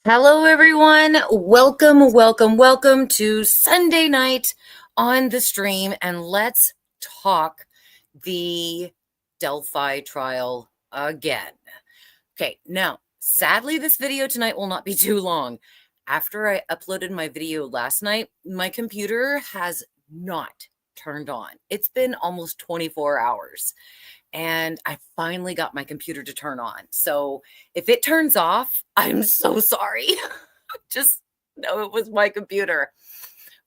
Hello, everyone. Welcome to Sunday night on the stream, and let's talk the Delphi trial again. Okay, now, sadly, this video tonight will not be too long. After I uploaded my video last night, my computer has not turned on. It's been almost 24 hours and I finally got my computer to turn on. So if it turns off, I'm so sorry. Just know it was my computer.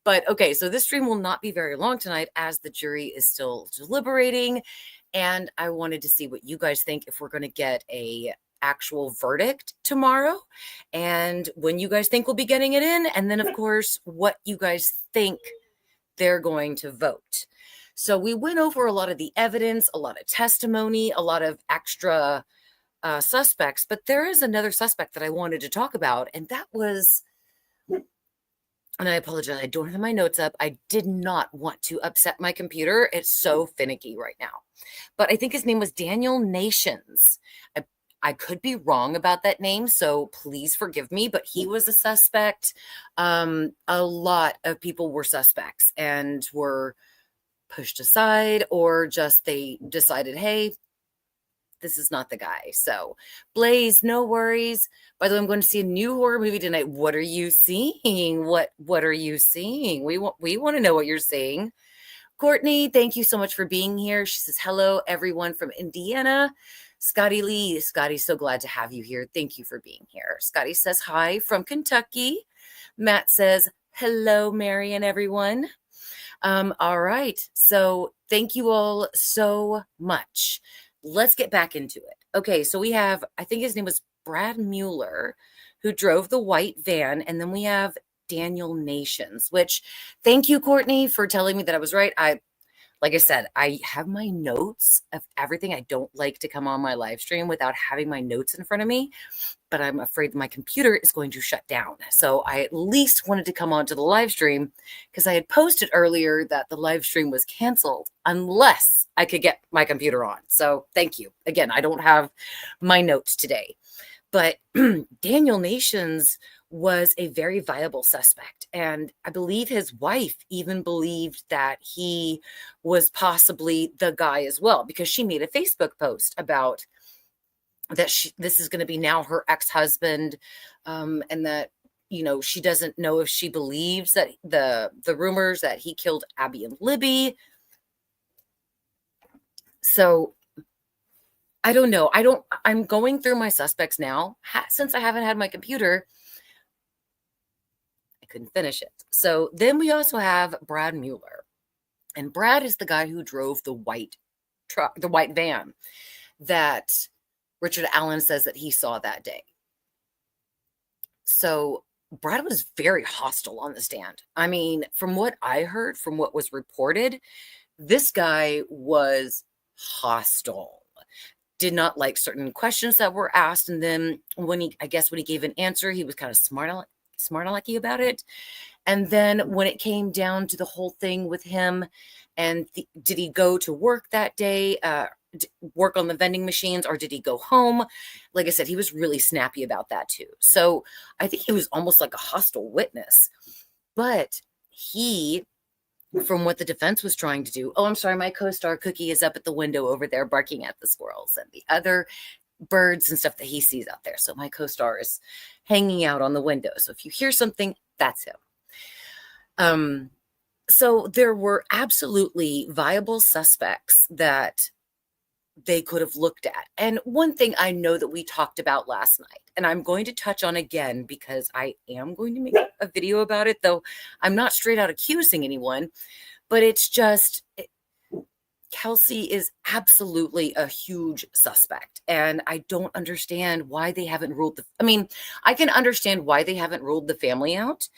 But okay, so this stream will not be very long tonight as the jury is still deliberating. And I wanted to see what you guys think if we're going to get a actual verdict tomorrow and when you guys think we'll be getting it in. And then, of course, what you guys think they're going to vote. So we went over a lot of the evidence, a lot of testimony, a lot of extra suspects, but there is another suspect that I wanted to talk about, and that was, and I apologize, I don't have my notes up. I did not want to upset my computer. It's so finicky right now. But I think his name was Daniel Nations. I could be wrong about that name, so please forgive me, but he was a suspect. A lot of people were suspects and were pushed aside, or just they decided, hey, this is not the guy. So Blaze, no worries. By the way, I'm going to see a new horror movie tonight. What are you seeing? What are you seeing? We want to know what you're seeing. Courtney, thank you so much for being here. She says, hello, everyone from Indiana. Scotty Lee, Scotty, so glad to have you here. Thank you for being here. Scotty says, hi from Kentucky. Matt says, hello, Mary and everyone. All right. So thank you all so much. Let's get back into it. Okay. So we have, I think his name was Brad Mueller, who drove the white van. And then we have Daniel Nations, which thank you, Courtney, for telling me that I was right. Like I said, I have my notes of everything. I don't like to come on my live stream without having my notes in front of me, but I'm afraid my computer is going to shut down. So I at least wanted to come onto the live stream because I had posted earlier that the live stream was canceled unless I could get my computer on. So thank you. Again, I don't have my notes today, but Daniel Nations was a very viable suspect. And I believe his wife even believed that he was possibly the guy as well, because she made a Facebook post about that this is going to be now her ex-husband, and that, you know, she doesn't know if she believes that the rumors that he killed Abby and Libby. So I don't know. I'm going through my suspects now. Since I haven't had my computer, couldn't finish it. So then we also have Brad Mueller, and Brad is the guy who drove the white truck, the white van that Richard Allen says that he saw that day. So Brad was very hostile on the stand. I mean, from what I heard, from what was reported, this guy was hostile, did not like certain questions that were asked. And then when he gave an answer, he was kind of smart alecky about it. And then when it came down to the whole thing with him and did he go to work that day, work on the vending machines, or did he go home? Like I said, he was really snappy about that too. So I think he was almost like a hostile witness. But he, from what the defense was trying to do, oh, I'm sorry, my co-star Cookie is up at the window over there barking at the squirrels and the other birds and stuff that he sees out there. So my co-star is hanging out on the window. So if you hear something, that's him. So there were absolutely viable suspects that they could have looked at. And one thing I know that we talked about last night, and I'm going to touch on again because I am going to make a video about it, though I'm not straight out accusing anyone, but it's just, Kelsey is absolutely a huge suspect. And I don't understand why they haven't ruled I can understand why they haven't ruled the family out,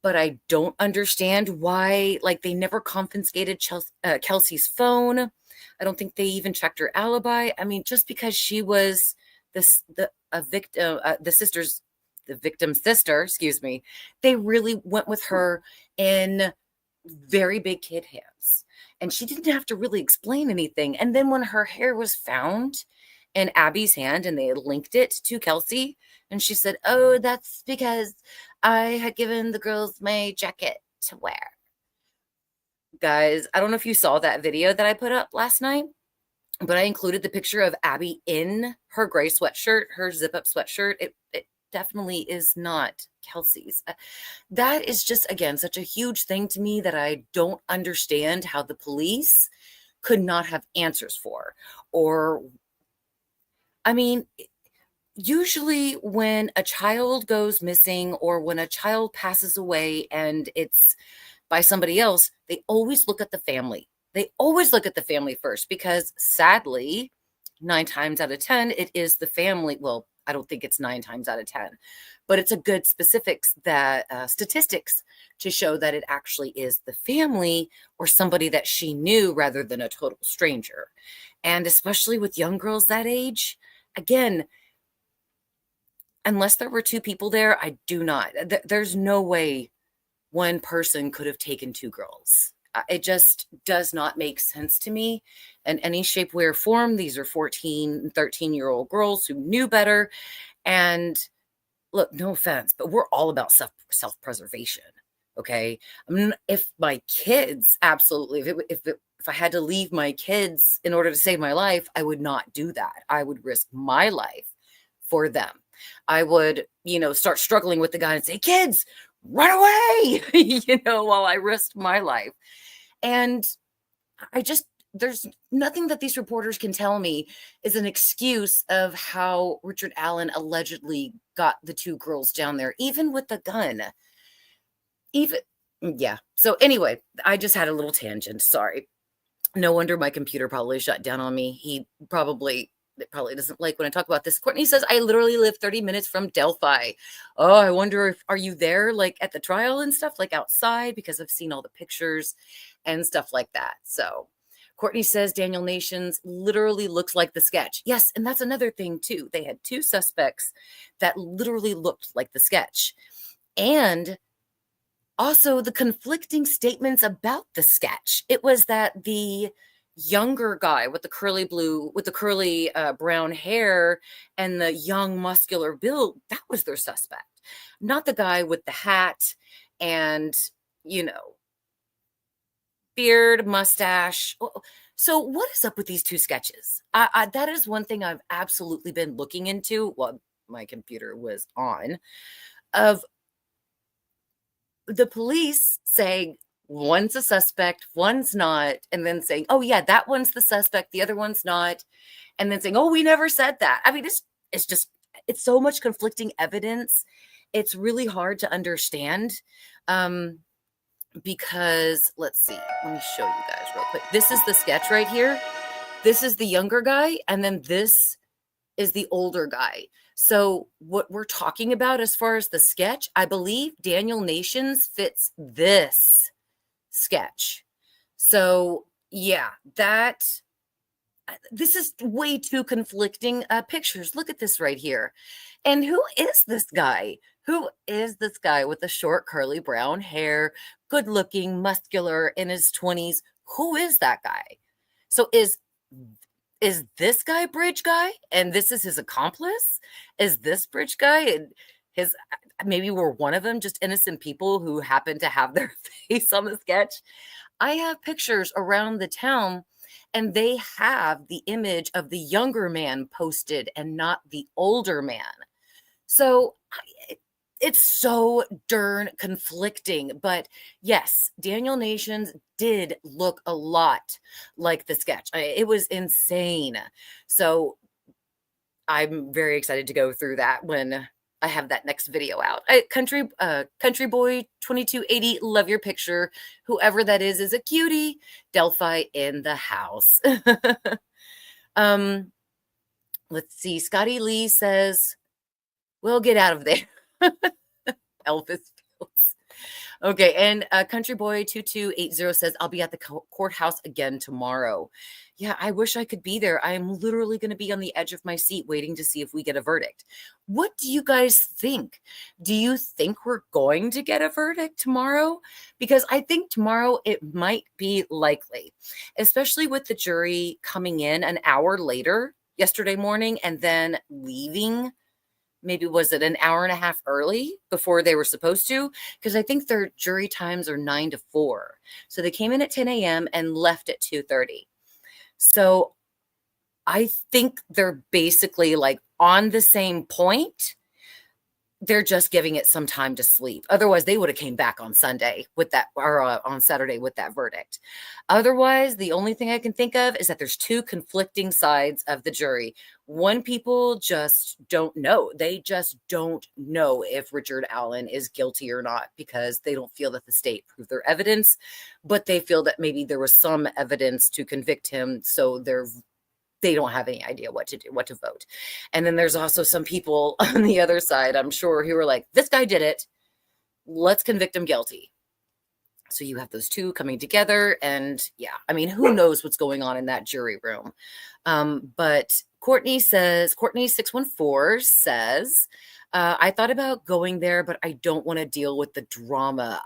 but I don't understand why, like, they never confiscated Kelsey's phone. I don't think they even checked her alibi. I mean, just because she was the victim's sister, excuse me, they really went with her in very big kid hands. And she didn't have to really explain anything. And then when her hair was found in Abby's hand, and they linked it to Kelsey. And she said, "Oh, that's because I had given the girls my jacket to wear." Guys, I don't know if you saw that video that I put up last night, but I included the picture of Abby in her gray sweatshirt, her zip-up sweatshirt. It definitely is not Kelsey's. That is just, again, such a huge thing to me that I don't understand how the police could not have answers for. Or, I mean, usually when a child goes missing or when a child passes away and it's by somebody else, they always look at the family. They always look at the family first because sadly, 9 times out of 10, it is the family. Well, I don't think it's 9 times out of 10, but it's a good specifics that statistics to show that it actually is the family or somebody that she knew rather than a total stranger. And especially with young girls that age, again, unless there were 2 people there, I do not. There's no way one person could have taken 2 girls. It just does not make sense to me in any shape, way, or form. These are 14, 13-year-old girls who knew better. And look, no offense, but we're all about self-preservation. Okay. I mean, if my kids, absolutely, if I had to leave my kids in order to save my life, I would not do that. I would risk my life for them. I would, start struggling with the guy and say, "Kids, run away," while I risked my life. And there's nothing that these reporters can tell me is an excuse of how Richard Allen allegedly got the 2 girls down there, even with the gun. Yeah. So anyway, I just had a little tangent. Sorry. No wonder my computer probably shut down on me. It probably doesn't like when I talk about this. Courtney says, "I literally live 30 minutes from Delphi." Oh, I wonder are you there like at the trial and stuff, like outside? Because I've seen all the pictures and stuff like that. So Courtney says Daniel Nations literally looks like the sketch. Yes, and that's another thing too. They had 2 suspects that literally looked like the sketch. And also the conflicting statements about the sketch. It was that the younger guy with the curly brown hair and the young muscular build, that was their suspect, not the guy with the hat and beard, mustache. So what is up with these 2 sketches? That is one thing I've absolutely been looking into. Well, my computer was on, of the police saying one's a suspect, one's not, and then saying, "Oh yeah, that one's the suspect, the other one's not," and then saying, "Oh, we never said that." I mean, it's so much conflicting evidence. It's really hard to understand. Because let's see, let me show you guys real quick. This is the sketch right here. This is the younger guy, and then this is the older guy. So what we're talking about as far as the sketch, I believe Daniel Nations fits this sketch. So yeah, this is way too conflicting pictures. Look at this right here. And who is this guy? Who is this guy with the short curly brown hair, good looking, muscular, in his 20s? Who is that guy? So is this guy Bridge Guy and this is his accomplice? Is this Bridge Guy and his, maybe we're one of them, just innocent people who happen to have their face on the sketch? I have pictures around the town and they have the image of the younger man posted and not the older man. So it's so darn conflicting. But yes, Daniel Nations did look a lot like the sketch. It was insane. So I'm very excited to go through that when I have that next video out. Country Boy 2280, love your picture. Whoever that is a cutie. Delphi in the house. Let's see. Scotty Lee says, "We'll get out of there." Elvis Fields. Okay, and Country Boy 2280 says, "I'll be at the courthouse again tomorrow." Yeah, I wish I could be there. I am literally going to be on the edge of my seat waiting to see if we get a verdict. What do you guys think? Do you think we're going to get a verdict tomorrow? Because I think tomorrow it might be likely, especially with the jury coming in an hour later yesterday morning and then leaving. Maybe was it an hour and a half early before they were supposed to? Because I think their jury times are 9 to 4. So they came in at 10 a.m. and left at 2:30. So I think they're basically like on the same point. They're just giving it some time to sleep. Otherwise, they would have came back on Sunday with that, or on Saturday with that verdict. Otherwise, the only thing I can think of is that there's two conflicting sides of the jury. One, people just don't know. They just don't know if Richard Allen is guilty or not because they don't feel that the state proved their evidence, but they feel that maybe there was some evidence to convict him. So they don't have any idea what to do, what to vote. And then there's also some people on the other side, I'm sure, who are like, this guy did it. Let's convict him guilty. So you have those two coming together. And yeah, I mean, who knows what's going on in that jury room. But Courtney 614 says, I thought about going there, but I don't want to deal with the drama.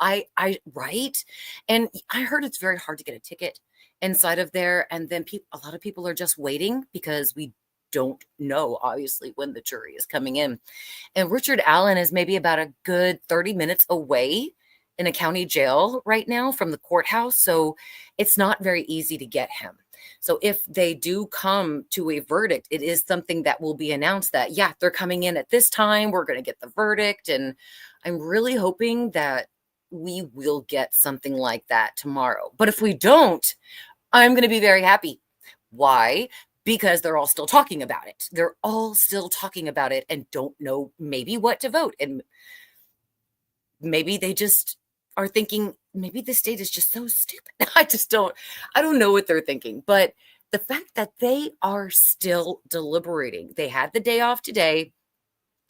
Right. And I heard it's very hard to get a ticket inside of there. And then a lot of people are just waiting because we don't know, obviously, when the jury is coming in. And Richard Allen is maybe about a good 30 minutes away in a county jail right now from the courthouse. So it's not very easy to get him. So if they do come to a verdict, it is something that will be announced that, yeah, they're coming in at this time. We're going to get the verdict. And I'm really hoping that we will get something like that tomorrow. But if we don't, I'm going to be very happy. Why? Because they're all still talking about it. They're all still talking about it and don't know maybe what to vote. And maybe they just are thinking, maybe the state is just so stupid. I don't know what they're thinking. But the fact that they are still deliberating, they had the day off today.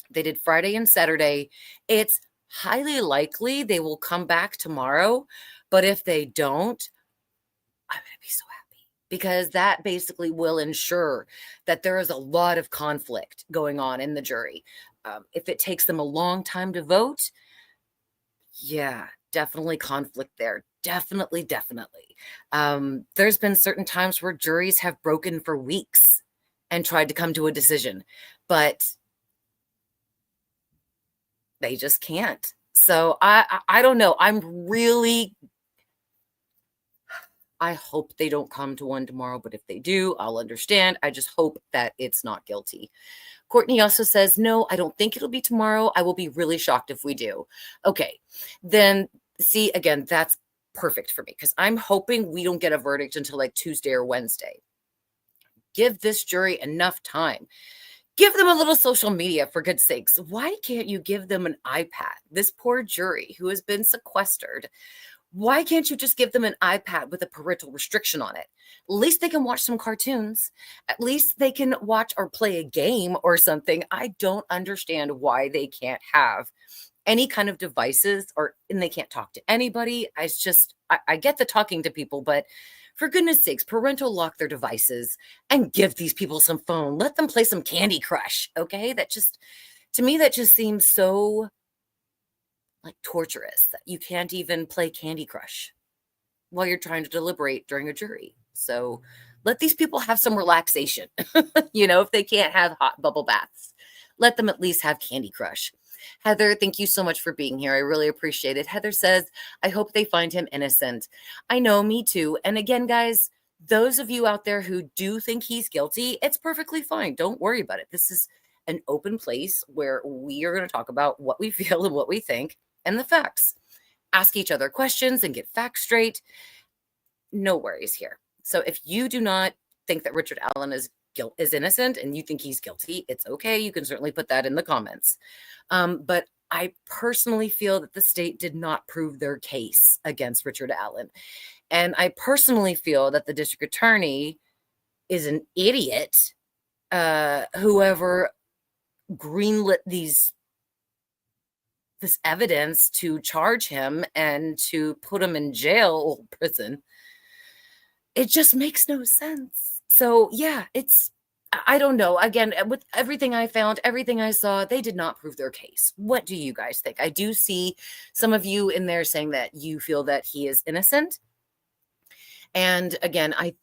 They did Friday and Saturday. It's highly likely they will come back tomorrow. But if they don't, I'm going to be so happy because that basically will ensure that there is a lot of conflict going on in the jury. If it takes them a long time to vote, yeah, definitely conflict there. Definitely. There's been certain times where juries have broken for weeks and tried to come to a decision, but they just can't. So I don't know. I hope they don't come to one tomorrow, but if they do, I'll understand. I just hope that it's not guilty. Courtney also says, no, I don't think it'll be tomorrow. I will be really shocked if we do. Okay, then see, again, that's perfect for me because I'm hoping we don't get a verdict until like Tuesday or Wednesday. Give this jury enough time. Give them a little social media, for good's sakes. Why can't you give them an iPad? This poor jury who has been sequestered. Why can't you just give them an iPad with a parental restriction on it? At least they can watch some cartoons. At least they can watch or play a game or something. I don't understand why they can't have any kind of devices and they can't talk to anybody. I get the talking to people, but for goodness sakes, parental lock their devices and give these people some phone. Let them play some Candy Crush, okay? To me, that just seems so like torturous that you can't even play Candy Crush while you're trying to deliberate during a jury. So let these people have some relaxation. If they can't have hot bubble baths, let them at least have Candy Crush. Heather, thank you so much for being here. I really appreciate it. Heather says, I hope they find him innocent. I know, me too. And again, guys, those of you out there who do think he's guilty, it's perfectly fine. Don't worry about it. This is an open place where we are going to talk about what we feel and what we think and the facts. Ask each other questions and get facts straight. No worries here. So if you do not think that Richard Allen is innocent and you think he's guilty, it's okay. You can certainly put that in the comments. But I personally feel that the state did not prove their case against Richard Allen. And I personally feel that the district attorney is an idiot, whoever greenlit this evidence to charge him and to put him in jail or prison. It just makes no sense. So yeah, I don't know. Again, with everything I found, everything I saw, they did not prove their case. What do you guys think? I do see some of you in there saying that you feel that he is innocent. And again, I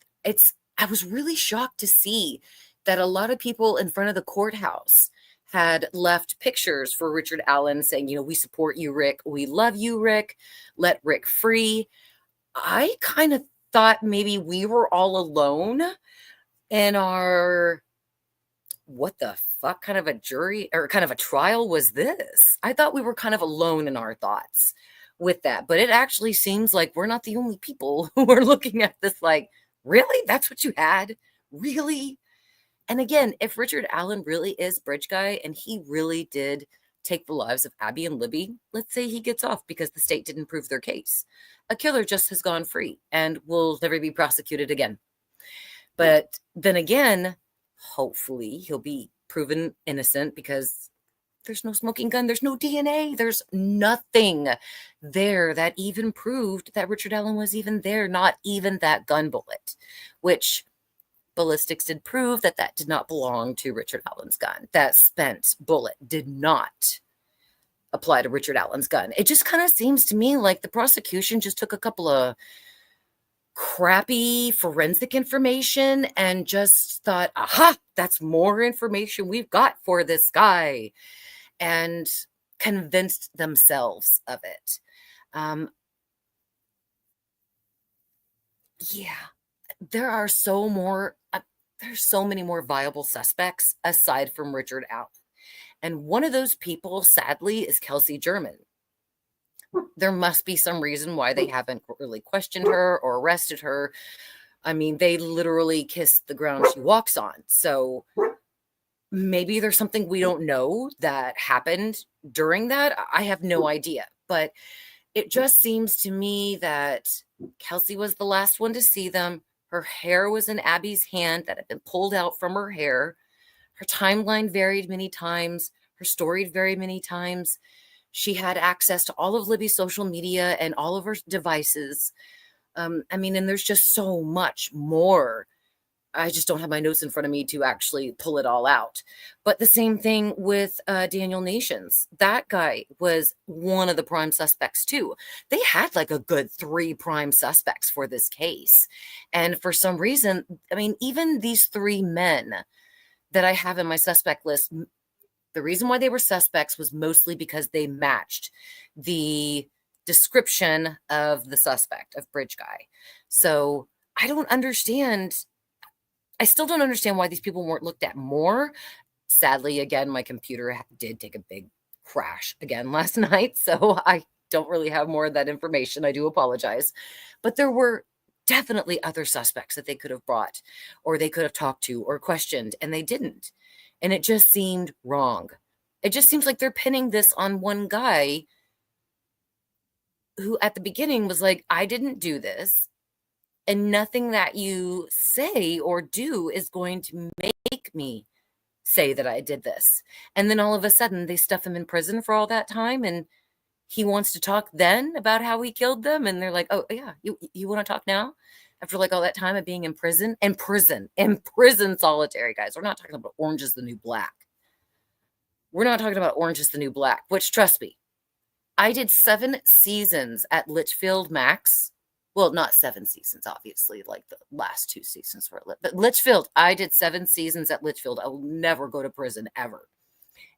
was really shocked to see that a lot of people in front of the courthouse had left pictures for Richard Allen saying, we support you, Rick. We love you, Rick. Let Rick free. I kind of thought maybe we were all alone in our, what the fuck kind of a jury or kind of a trial was this? I thought we were kind of alone in our thoughts with that, but it actually seems like we're not the only people who are looking at this like, really? That's what you had? Really? And again, if Richard Allen really is Bridge Guy and he really did take the lives of Abby and Libby, let's say he gets off because the state didn't prove their case. A killer just has gone free and will never be prosecuted again. But then again, hopefully he'll be proven innocent because there's no smoking gun, there's no DNA, there's nothing there that even proved that Richard Allen was even there, not even that gun bullet, which ballistics did prove that that did not belong to Richard Allen's gun. That spent bullet did not apply to Richard Allen's gun. It just kind of seems to me like the prosecution just took a couple of crappy forensic information and just thought, aha, that's more information we've got for this guy, and convinced themselves of it. Yeah, there's so many more viable suspects aside from Richard Allen. And one of those people, sadly, is Kelsey German. There must be some reason why they haven't really questioned her or arrested her. I mean, they literally kiss the ground she walks on. So maybe there's something we don't know that happened during that. I have no idea. But it just seems to me that Kelsey was the last one to see them. Her hair was in Abby's hand that had been pulled out from her hair. Her timeline varied many times. Her story varied many times. She had access to all of Libby's social media and all of her devices. And there's just so much more. I just don't have my notes in front of me to actually pull it all out. But the same thing with Daniel Nations. That guy was one of the prime suspects too. They had like a good 3 prime suspects for this case. And for some reason, even these 3 men that I have in my suspect list, the reason why they were suspects was mostly because they matched the description of the suspect, of Bridge Guy. So I still don't understand why these people weren't looked at more. Sadly, again, my computer did take a big crash again last night, so I don't really have more of that information. I do apologize. But there were definitely other suspects that they could have brought or they could have talked to or questioned, and they didn't. And it just seemed wrong. It just seems like they're pinning this on one guy who at the beginning was like, I didn't do this. And nothing that you say or do is going to make me say that I did this. And then all of a sudden they stuff him in prison for all that time. And he wants to talk then about how he killed them. And they're like, oh yeah, you want to talk now? After like all that time of being in prison, solitary, guys. We're not talking about Orange is the New Black. We're not talking about Orange is the New Black, which, trust me, I did 7 seasons at Litchfield Max. Well, not 7 seasons, obviously, like the last 2 seasons were lit. But Litchfield, I did 7 seasons at Litchfield. I will never go to prison ever.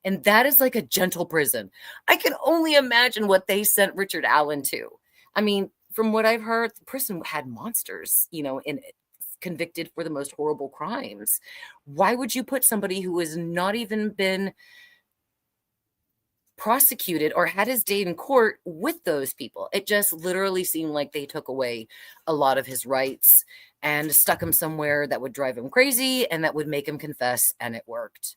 And that is like a gentle prison. I can only imagine what they sent Richard Allen to. From what I've heard, the prison had monsters, in it, convicted for the most horrible crimes. Why would you put somebody who has not even been prosecuted or had his day in court with those people? It just literally seemed like they took away a lot of his rights and stuck him somewhere that would drive him crazy and that would make him confess, and it worked.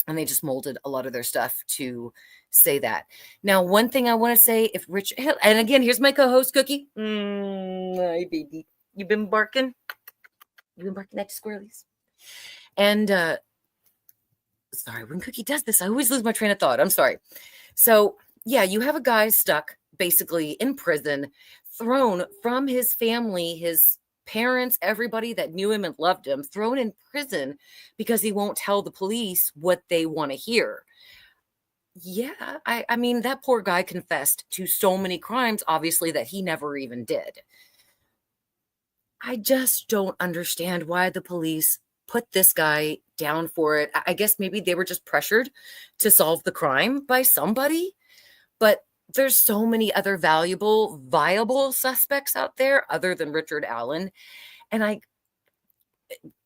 And they just molded a lot of their stuff to say that. Now, one thing I want to say, if Rich, and again, here's my co-host, Cookie. Hi, baby. You've been barking? You've been barking at the squirrelies? And, sorry, when Cookie does this, I always lose my train of thought. I'm sorry. So, yeah, you have a guy stuck basically in prison, thrown from his family, his parents, everybody that knew him and loved him, thrown in prison because he won't tell the police what they want to hear. Yeah, that poor guy confessed to so many crimes, obviously, that he never even did. I just don't understand why the police put this guy down for it. I guess maybe they were just pressured to solve the crime by somebody, but there's so many other viable suspects out there other than Richard Allen. And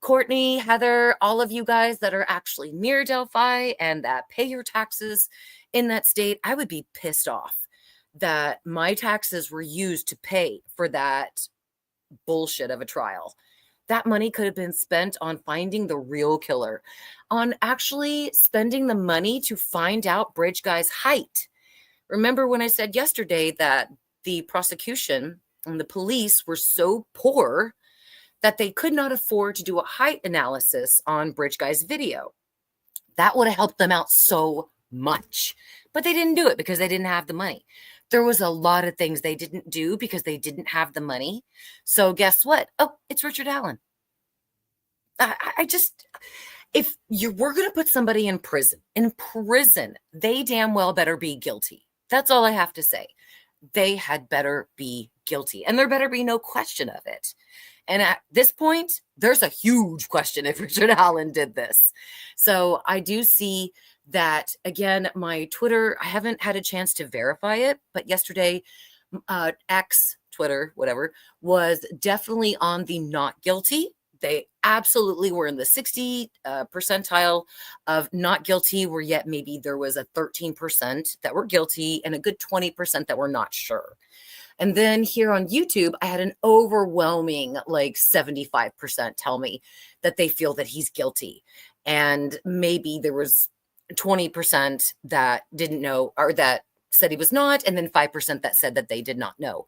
Courtney, Heather, all of you guys that are actually near Delphi and that pay your taxes in that state, I would be pissed off that my taxes were used to pay for that bullshit of a trial. That money could have been spent on finding the real killer, on actually spending the money to find out Bridge Guy's height. Remember when I said yesterday that the prosecution and the police were so poor that they could not afford to do a height analysis on Bridge Guy's video? That would have helped them out so much. But they didn't do it because they didn't have the money. There was a lot of things they didn't do because they didn't have the money. So guess what? Oh, it's Richard Allen. If we're going to put somebody in prison, they damn well better be guilty. That's all I have to say. They had better be guilty, and there better be no question of it. And at this point, there's a huge question if Richard Allen did this. So I do see that, again, my Twitter, I haven't had a chance to verify it, but yesterday, X, Twitter, whatever, was definitely on the not guilty. They absolutely were in the 60 percentile of not guilty, where yet maybe there was a 13% that were guilty and a good 20% that were not sure. And then here on YouTube, I had an overwhelming, like 75% tell me that they feel that he's guilty. And maybe there was 20% that didn't know, or that said he was not, and then 5% that said that they did not know.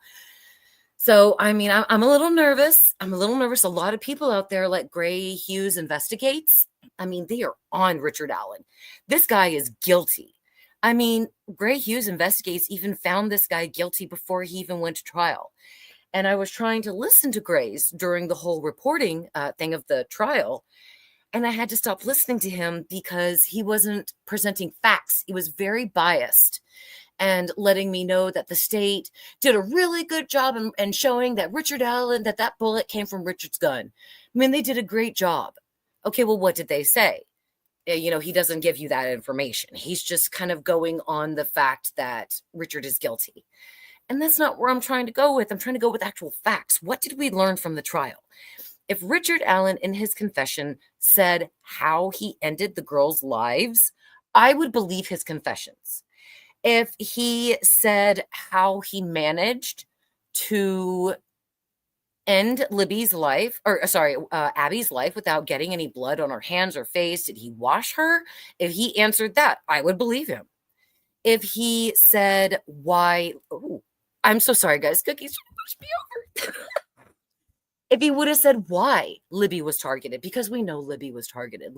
So, I mean, I'm a little nervous. A lot of people out there like Gray Hughes Investigates. I mean, they are on Richard Allen. This guy is guilty. I mean, Gray Hughes Investigates even found this guy guilty before he even went to trial. And I was trying to listen to Gray's during the whole reporting thing of the trial. And I had to stop listening to him because he wasn't presenting facts. He was very biased and letting me know that the state did a really good job in showing that Richard Allen, that bullet came from Richard's gun. I mean, they did a great job. Okay, well, what did they say? You know, he doesn't give you that information. He's just kind of going on the fact that Richard is guilty. And that's not where I'm trying to go with. I'm trying to go with actual facts. What did we learn from the trial? If Richard Allen in his confession said how he ended the girls' lives, I would believe his confessions. If he said how he managed to end Libby's life, Abby's life without getting any blood on her hands or face, did he wash her? If he answered that, I would believe him. If he said why, I'm so sorry, guys, cookies pushed me over. If he would have said why Libby was targeted, because we know Libby was targeted.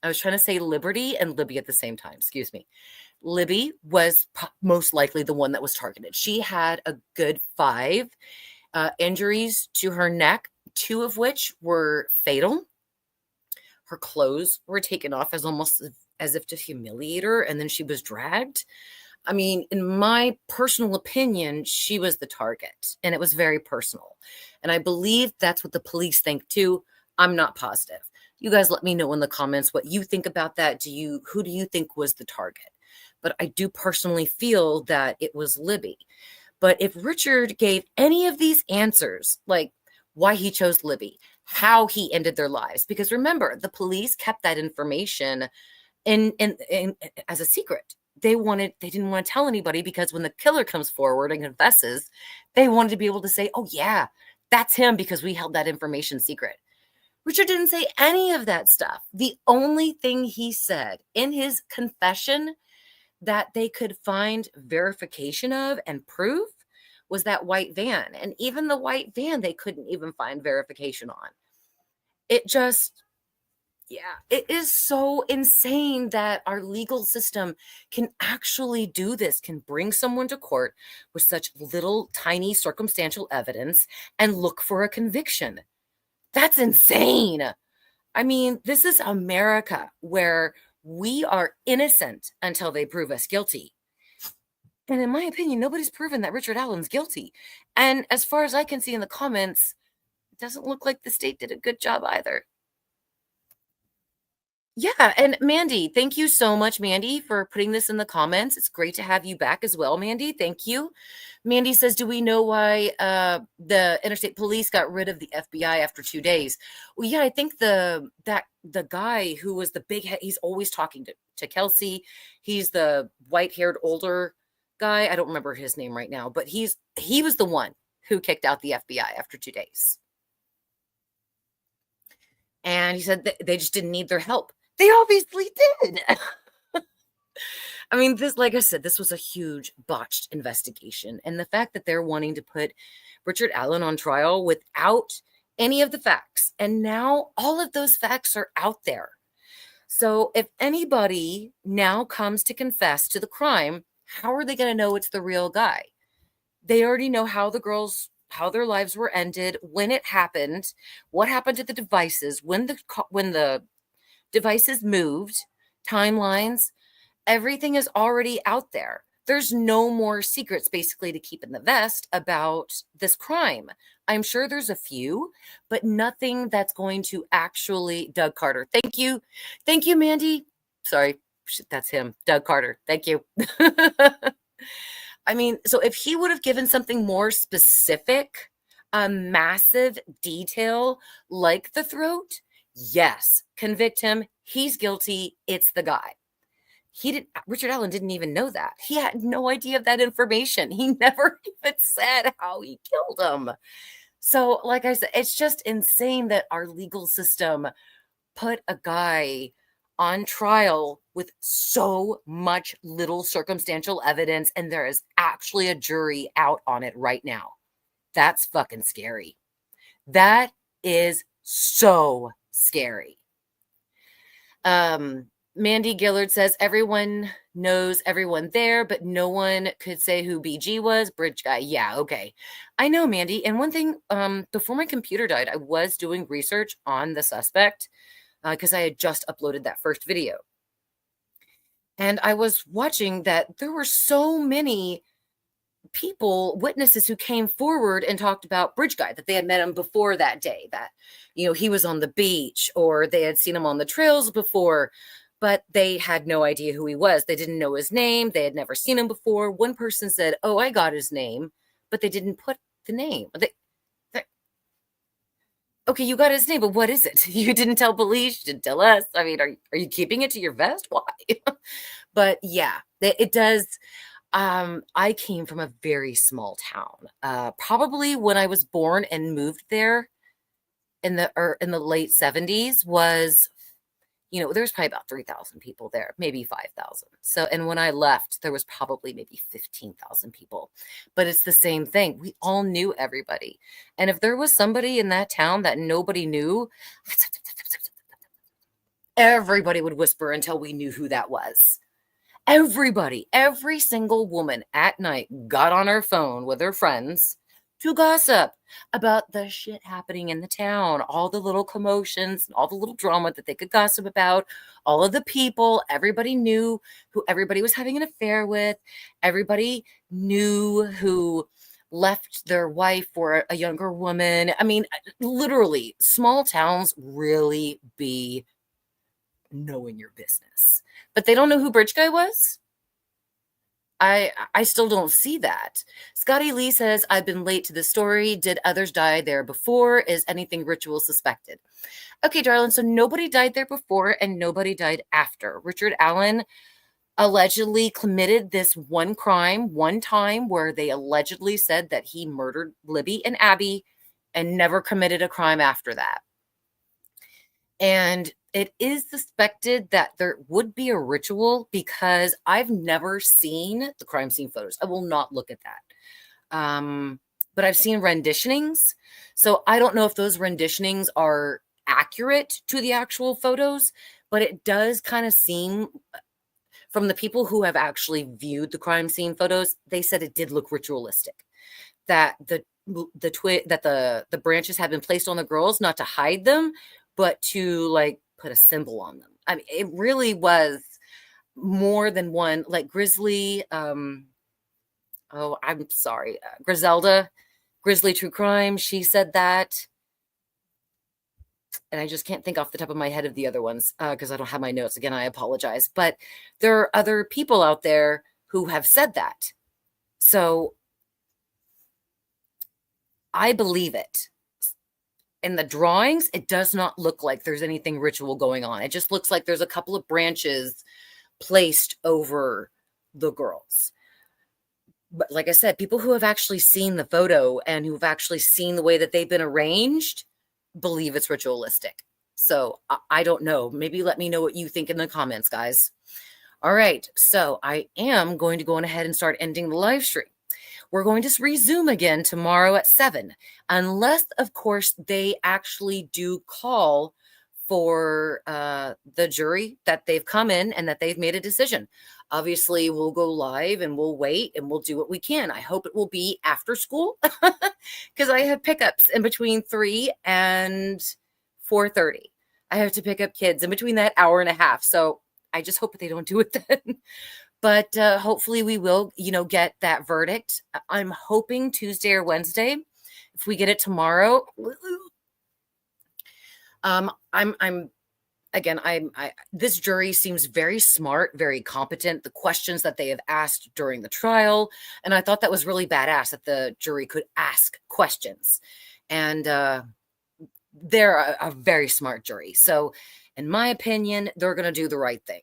I was trying to say Liberty and Libby at the same time. Excuse me. Libby was most likely the one that was targeted. She had a good 5 injuries to her neck, 2 of which were fatal. Her clothes were taken off almost as if to humiliate her, and then she was dragged. I mean, in my personal opinion, she was the target, and it was very personal. And I believe that's what the police think too. I'm not positive. You guys let me know in the comments what you think about that. Who do you think was the target? But I do personally feel that it was Libby. But if Richard gave any of these answers, like why he chose Libby, how he ended their lives, because remember, the police kept that information in as a secret. They didn't want to tell anybody, because when the killer comes forward and confesses, they wanted to be able to say, oh yeah, that's him, because we held that information secret. Richard didn't say any of that stuff. The only thing he said in his confession that they could find verification of and proof was that white van. And even the white van, they couldn't even find verification on. It is so insane that our legal system can actually do this, can bring someone to court with such little tiny circumstantial evidence and look for a conviction. That's insane. I mean, this is America, where we are innocent until they prove us guilty. And in my opinion, nobody's proven that Richard Allen's guilty. And as far as I can see in the comments, it doesn't look like the state did a good job either. Yeah, and Mandy, thank you so much, Mandy, for putting this in the comments. It's great to have you back as well, Mandy. Thank you. Mandy says, "Do we know why the interstate police got rid of the FBI after 2 days?" Well, yeah, I think the guy who was the big head, he's always talking to Kelsey. He's the white-haired older guy. I don't remember his name right now, but he was the one who kicked out the FBI after 2 days. And he said they just didn't need their help. They obviously did. I mean, this, like I said, this was a huge botched investigation. And the fact that they're wanting to put Richard Allen on trial without any of the facts. And now all of those facts are out there. So if anybody now comes to confess to the crime, how are they going to know it's the real guy? They already know how their lives were ended, when it happened, what happened to the devices, when the devices moved, timelines. Everything is already out there. There's no more secrets basically to keep in the vest about this crime. I'm sure there's a few, but nothing that's going to actually Doug Carter. Thank you. Thank you, Mandy. Sorry, that's him. Doug Carter. Thank you. I mean, so if he would have given something more specific, a massive detail like the throat, yes, convict him. He's guilty. It's the guy. Richard Allen didn't even know that. He had no idea of that information. He never even said how he killed him. So, like I said, it's just insane that our legal system put a guy on trial with so much little circumstantial evidence, and there is actually a jury out on it right now. That's fucking scary. That is so scary. Mandy Gillard says everyone knows everyone there, but no one could say who BG was. Bridge guy. Yeah, okay. I know, Mandy. And one thing, before my computer died, I was doing research on the suspect because I had just uploaded that first video. And I was watching that there were so many people, witnesses who came forward and talked about Bridge Guy, that they had met him before that day, that, he was on the beach or they had seen him on the trails before, but they had no idea who he was. They didn't know his name. They had never seen him before. One person said, "Oh, I got his name," but they didn't put the name. Okay, you got his name, but what is it? You didn't tell police, you didn't tell us. I mean, are you keeping it to your vest? Why? But yeah, it does. I came from a very small town. Probably when I was born and moved there in the late 70s was, there's probably about 3,000 people there, maybe 5,000. So, and when I left, there was probably maybe 15,000 people. But it's the same thing. We all knew everybody. And if there was somebody in that town that nobody knew, everybody would whisper until we knew who that was. Everybody, every single woman at night got on her phone with her friends to gossip about the shit happening in the town, all the little commotions, all the little drama that they could gossip about, all of the people. Everybody knew who everybody was having an affair with. Everybody knew who left their wife for a younger woman. I mean, literally, small towns really be knowing your business. But they don't know who Bridge Guy was? I still don't see that. Scotty Lee says, "I've been late to the story. Did others die there before? Is anything ritual suspected?" Okay, darling, so nobody died there before and nobody died after. Richard Allen allegedly committed this one crime one time where they allegedly said that he murdered Libby and Abby and never committed a crime after that. And it is suspected that there would be a ritual because I've never seen the crime scene photos. I will not look at that. But I've seen renditionings. So I don't know if those renditionings are accurate to the actual photos, but it does kind of seem, from the people who have actually viewed the crime scene photos, they said it did look ritualistic. That the branches had been placed on the girls, not to hide them, but to like put a symbol on them. I mean, it really was more than one, like Grizzly. I'm sorry, Griselda, Grizzly True Crime. She said that. and I just can't think off the top of my head of the other ones because I don't have my notes. Again, I apologize. But there are other people out there who have said that. So I believe it. In the drawings, it does not look like there's anything ritual going on. It just looks like there's a couple of branches placed over the girls. But like I said, people who have actually seen the photo and who've actually seen the way that they've been arranged believe it's ritualistic. So I don't know. Maybe let me know what you think in the comments, guys. All right. So I am going to go on ahead and start ending the live stream. We're going to resume again tomorrow at 7, unless, of course, they actually do call for the jury that they've come in and that they've made a decision. Obviously, we'll go live and we'll wait and we'll do what we can. I hope it will be after school because I have pickups in between 3 and 4:30. I have to pick up kids in between that hour and a half. So I just hope that they don't do it then. But hopefully we will, get that verdict. I'm hoping Tuesday or Wednesday. If we get it tomorrow, this jury seems very smart, very competent. The questions that they have asked during the trial, and I thought that was really badass that the jury could ask questions, and they're a very smart jury. So, in my opinion, they're going to do the right thing.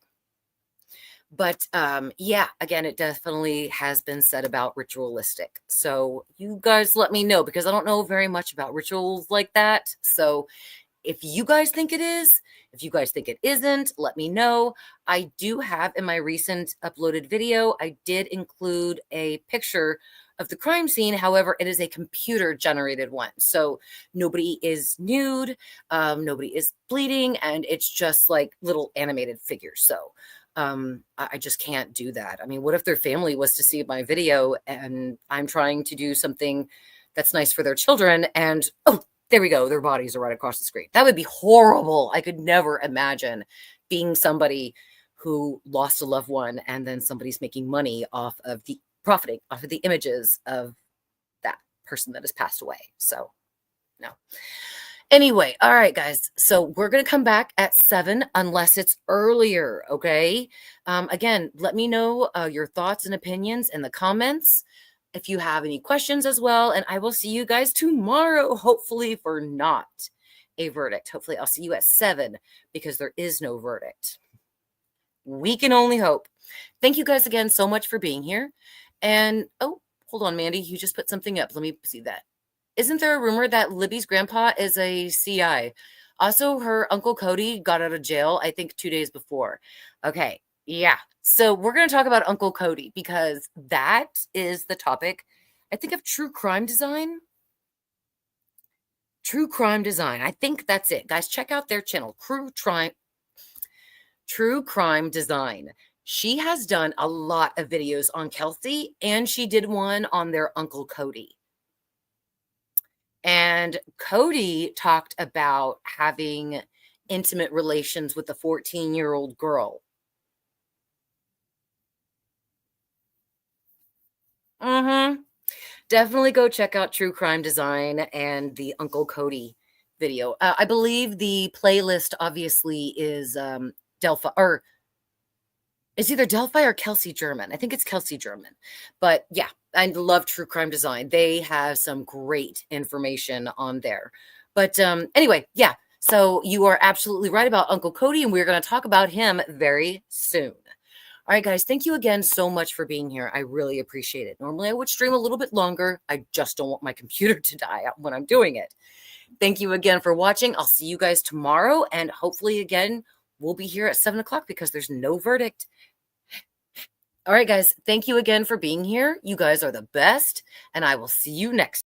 But again, it definitely has been said about ritualistic. So you guys let me know because I don't know very much about rituals like that. So if you guys think it is, if you guys think it isn't, let me know. I do have in my recent uploaded video, I did include a picture of the crime scene. However, it is a computer generated one. So nobody is nude, nobody is bleeding, and it's just like little animated figures. So I just can't do that. I mean, what if their family was to see my video and I'm trying to do something that's nice for their children and, oh, there we go, their bodies are right across the screen. That would be horrible. I could never imagine being somebody who lost a loved one and then somebody's making money profiting off of the images of that person that has passed away. So, no. Anyway, all right, guys. So we're going to come back at 7 unless it's earlier, okay? Again, let me know your thoughts and opinions in the comments if you have any questions as well. And I will see you guys tomorrow, hopefully for not a verdict. Hopefully I'll see you at 7 because there is no verdict. We can only hope. Thank you guys again so much for being here. And, oh, hold on, Mandy. You just put something up. Let me see that. Isn't there a rumor that Libby's grandpa is a CI? Also, her uncle Cody got out of jail, I think 2 days before. Okay, yeah. So we're going to talk about Uncle Cody because that is the topic, I think, of true crime design. True crime design. I think that's it. Guys, check out their channel, True Crime Design. She has done a lot of videos on Kelsey, and she did one on their Uncle Cody. And Cody talked about having intimate relations with a 14-year-old girl. Definitely go check out True Crime Design and the Uncle Cody video. I believe the playlist obviously is Delphi, or it's either Delphi or Kelsey German. I think it's Kelsey German. But yeah, I love True Crime Design. They have some great information on there. But anyway, yeah. So you are absolutely right about Uncle Cody, and we're going to talk about him very soon. All right, guys, thank you again so much for being here. I really appreciate it. Normally, I would stream a little bit longer. I just don't want my computer to die when I'm doing it. Thank you again for watching. I'll see you guys tomorrow, and hopefully, again, we'll be here at 7 o'clock because there's no verdict. All right, guys, thank you again for being here. You guys are the best, and I will see you next time.